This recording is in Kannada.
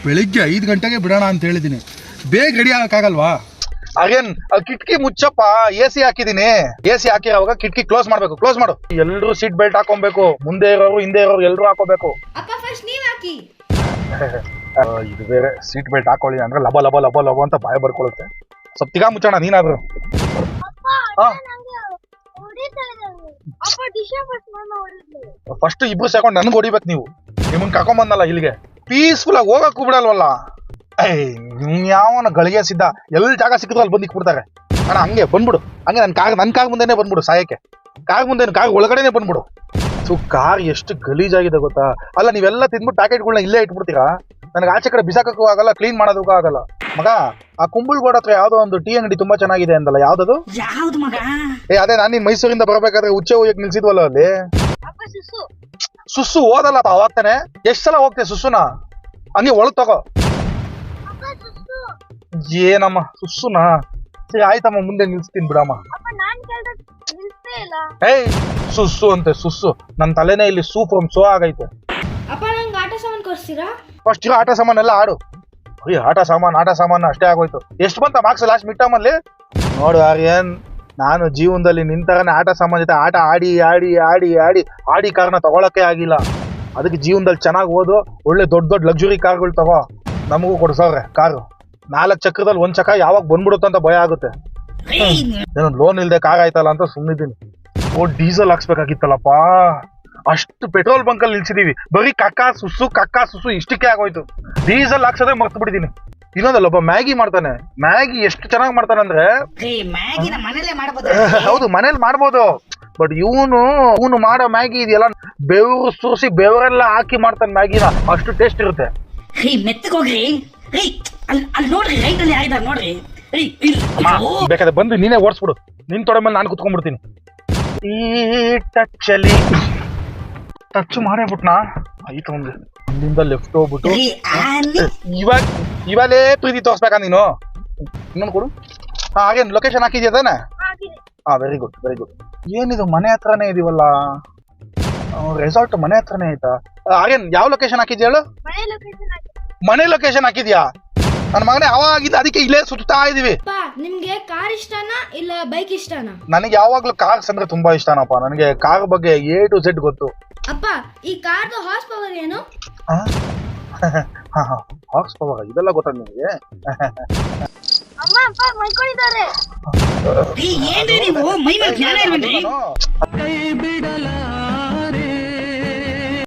ಬೆಳಿಗ್ಗೆ 5 ಗಂಟೆಗೆ ಬಿಡೋಣ ಅಂತ ಹೇಳಿದೀನಿ, ಬೇಗ ರೆಡಿ ಆಗಕ್ಕಾಗಲ್ವಾ? ಅಗೇನ್ ಕಿಟಕಿ ಮುಚ್ಚಪ್ಪ, ಎಸಿ ಹಾಕಿದೀನಿ. ಎಸಿ ಹಾಕಿರೋವಾಗ ಕಿಟಕಿ ಕ್ಲೋಸ್ ಮಾಡ್ಬೇಕು. ಕ್ಲೋಸ್ ಮಾಡು. ಎಲ್ರು ಸೀಟ್ ಬೆಲ್ಟ್ ಹಾಕೊಬೇಕು, ಮುಂದೆ ಇರೋರು ಹಿಂದೆ ಇರೋರು ಎಲ್ರು ಹಾಕೋಬೇಕು. ಇದು ಬೇರೆ ಸೀಟ್ ಬೆಲ್ಟ್ ಹಾಕೊಳ್ಳಿ ಅಂದ್ರೆ ಲಬ ಲಬ ಲಬ ಲಬ ಅಂತ ಬಾಯ ಬರ್ಕೊಳ್ಳುತ್ತೆ. ಸ್ವಲ್ಪ ತಿಗಾ ಮುಚ್ಚೋಣ ನೀನಾದ್ರು. ಫಸ್ಟ್ ಇಬ್ರು ಸೇರ್ಕೊಂಡು ನನ್ಗೆ ಹೊಡಿಬೇಕು. ನೀವು ನಿಮ್ಮನ್ ಕರ್ಕೊಂಬಂದಲ್ಲ ಇಲ್ಲಿಗೆ, ಪೀಸ್ಫುಲ್ ಆಗಿ ಹೋಗಕ್ಕೂ ಬಿಡಲ್ವಲ್ಲ. ಯಾವನ ಗಳಿಗೆ ಸಿದ್ಧ ಎಲ್ಲಿ ಜಾಗ ಸಿಕ್ಕಿದ್ರು ಅಲ್ಲಿ ಬಂದಿಕ್ಬಿಡ್ತಾರೆ. ಅಣ್ಣ ಹಂಗೆ ಬಂದ್ಬಿಡು, ಹಂಗೆ ನನ್ ಕಾರ್ ಮುಂದೆನೆ ಬಂದ್ಬಿಡು ಸಾಯಕ್ಕೆ. ಕಾರ್ ಮುಂದೆ ಕಾರ್ ಒಳಗಡೆನೆ ಬಂದ್ಬಿಡು. ಕಾರ್ ಎಷ್ಟು ಗಲೀಜಾಗಿದೆ ಗೊತ್ತಾ? ಅಲ್ಲ ನೀವೆಲ್ಲ ತಿಂದ್ಬಿಟ್ಟು ಪ್ಯಾಕೆಟ್ಗಳನ್ನ ಇಲ್ಲೇ ಇಟ್ಬಿಡ್ತೀರಾ. ನನಗೆ ಆಚೆ ಕಡೆ ಬಿಸಾಕಕ್ಕೂ ಆಗಲ್ಲ, ಕ್ಲೀನ್ ಮಾಡೋದಕ್ಕೂ ಆಗಲ್ಲ. ಮಗ, ಆ ಕುಂಬಳಗೋಡ ಹತ್ರ ಯಾವ್ದೋ ಒಂದು ಟೀ ಅಂಗಡಿ ತುಂಬಾ ಚೆನ್ನಾಗಿದೆ ಅಂದಲ್ಲ, ಯಾವ್ದದು? ಅದೇ ನಾನು ನೀನ್ ಮೈಸೂರಿಂದ ಬರ್ಬೇಕಾದ್ರೆ ಉಚ್ಚೆ ಹೋಯಕ್ ನಿಲ್ಸಿದ್ವಲ್ಲ ಅಲ್ಲಿ. ಸುಸ್ಸು ಓದಲ್ಲ ಅವತ್ತಾನೆ. ಎಷ್ಟ್ ಸಲ ಹೋಗ್ತೆ ಸುಸ್ಸುನ? ಹಂಗೆ ಒಳಗ್ ತಗೋ. ಏನಮ್ಮ ಸುಸ್ಸುನಾ? ಸರಿ ಆಯ್ತಮ್ಮ, ಮುಂದೆ ನಿಲ್ಸ್ತೀನಿ ಬಿಡಮ್ಮ. ಏಯ್ ಸುಸ್ಸು ಅಂತೆ ಸುಸ್ಸು. ನನ್ ತಲೆನೇ ಇಲ್ಲಿ ಸೋ ಆಗೈತೆ. ಫಸ್ಟ್ ಇರೋ ಆಟ ಸಾಮಾನೆಲ್ಲ ಆಡು. ಆಟ ಸಾಮಾನು ಅಷ್ಟೇ ಆಗೋಯ್ತು. ಎಷ್ಟು ಬಂತ ಮಾರ್ಕ್ಸ್ ಲಾಸ್ಟ್ ಮಿಡ್ ಟರ್ಮ್ ಅಲ್ಲಿ? ನೋಡು ಆರ್ಯನ್, ನಾನು ಜೀವನದಲ್ಲಿ ನಿಂತರನೇ ಆಟ ಸಾಮಾನು ಜೊತೆ ಆಟ ಆಡಿ ಆಡಿ ಆಡಿ ಆಡಿ ಆಡಿ ಕಾರ್ನ ತಗೊಳಕ್ಕೆ ಆಗಿಲ್ಲ. ಅದಕ್ಕೆ ಜೀವನದಲ್ಲಿ ಚೆನ್ನಾಗಿ ಓದು, ಒಳ್ಳೆ ದೊಡ್ಡ ದೊಡ್ಡ ಲಕ್ಸುರಿ ಕಾರ್ಗಳು ತಗೋ. ನಮಗೂ ಕೊಡ್ಸವ್ರೆ ಕಾರು. 4 ಚಕ್ರದಲ್ಲಿ 1 ಚಕ್ರ ಯಾವಾಗ ಬಂದ್ಬಿಡುತ್ತಂತ ಭಯ ಆಗುತ್ತೆ. ಲೋನ್ ಇಲ್ದೆ ಕಾರ್ ಆಯ್ತಲ್ಲ ಅಂತ ಸುಮ್ಮನಿದ್ದೀನಿ. ಡೀಸೆಲ್ ಹಾಕ್ಸ್ಬೇಕಾಗಿತ್ತಲ್ಲಪ್ಪ. ಅಷ್ಟು ಪೆಟ್ರೋಲ್ ಬಂಕ್ ಅಲ್ಲಿ ನಿಲ್ಸಿದೀವಿ, ಬರೀ ಕಕ್ಕಾ ಸುಸು ಇಷ್ಟಕ್ಕೆ ಆಗೋಯ್ತು. ಡೀಸೆಲ್ ಹಾಕ್ಸೋದೇ ಮರ್ತು ಬಿಟ್ಟಿದೀನಿ. ಇನ್ನೊಂದಲ್ಲ, ಒಬ್ಬ ಮ್ಯಾಗಿ ಮಾಡ್ತಾನೆ. ಮ್ಯಾಗಿ ಎಷ್ಟು ಚೆನ್ನಾಗಿ ಮಾಡ್ತಾನೆ ಅಂದ್ರೆ, ಹೌದು ಮನೇಲಿ ಮಾಡ್ಬೋದು. ಬಟ್ ಇವನು ಮಾಡೋ ಮ್ಯಾಗಿ ಇದೆಯಲ್ಲ, ಬೆವರು ಸುರಿಸಿ ಬೆವರೆಲ್ಲ ಹಾಕಿ ಮಾಡ್ತಾನೆ ಮ್ಯಾಗಿನ. ಅಷ್ಟು ಟೇಸ್ಟ್ ಇರುತ್ತೆ. ಬೇಕಾದ್ರೆ ಬಂದು ನೀನೇ ಓಡಿಸ್ಬಿಡು. ನಿನ್ ತೊಡೆ ಮೇಲೆ ನಾನು ಕುತ್ಕೊಂಡ್ಬಿಡ್ತೀನಿ. ಈ ಟಚ್ಚಲ್ಲಿ ಟಚ್ ಮಾಡೇ ಬಿಟ್ನಾ ಆಯ್ತು. ಒಂದು ಇಲ್ಲಿಂದ ಲೆಫ್ಟ್ ಹೋಗ್ಬಿಟ್ಟು ಇವಾಗಲೇ ಪ್ರೀತಿ ತೋರ್ಸ್ಬೇಕಾ ನೀನು? ಇನ್ನೊಂದು ಕೊಡು. ಹಾಗೇನು ಲೊಕೇಶನ್ ಹಾಕಿದ್ಯಾ ತಾನೆ? Very good very good. ಏನಿದು ಮನೆ ಹತ್ರನೇ ಇದೀವಲ್ಲ, ರೆಸಾರ್ಟ್ ಮನೆ ಹತ್ರನೇ ಆಯ್ತಾ? ಹಾಗೇನ್ ಯಾವ ಲೊಕೇಶನ್ ಹಾಕಿದ್ಯಾ ಹೇಳು? ಮನೆ ಲೊಕೇಶನ್ ಹಾಕಿದ್ಯಾ? ನನ್ನ ಮಗನೇ ಅವಾಗಿದ್ದ, ಅದಕ್ಕೆ ಇಲ್ಲೇ ಸುತ್ತಾ ಇದೀವಿ. ನಿಮ್ಗೆ ಕಾರ್ ಇಷ್ಟನಾ ಇಲ್ಲ ಬೈಕ್ ಇಷ್ಟನಾ? ನನಗೆ ಯಾವಾಗ್ಲೂ ಕಾರ್ಸ್ ಅಂದ್ರೆ ತುಂಬಾ ಇಷ್ಟನಪ್ಪ. ನನಗೆ ಕಾರ್ ಬಗ್ಗೆ A to Z ಗೊತ್ತು. ಅಪ್ಪ, ಈ ಕಾರ್ದು ಹಾರ್ಸ್ ಪವರ್ ಏನು? ಹಾರ್ಸ್ ಪವರ್ ಇದೆಲ್ಲ ಗೊತ್ತಾ ನಿಮಗೆ? ಅಮ್ಮ ಅಪ್ಪ ಮಲ್ಕೊಂಡಿದ್ದಾರೆ. ಏನ್ರಿ ನೀವು ಮೈ ಮೇಲೆ ಜ್ಞಾನ ಇಲ್ವೇನ್ರಿ? ಕೈ ಬಿಡಲ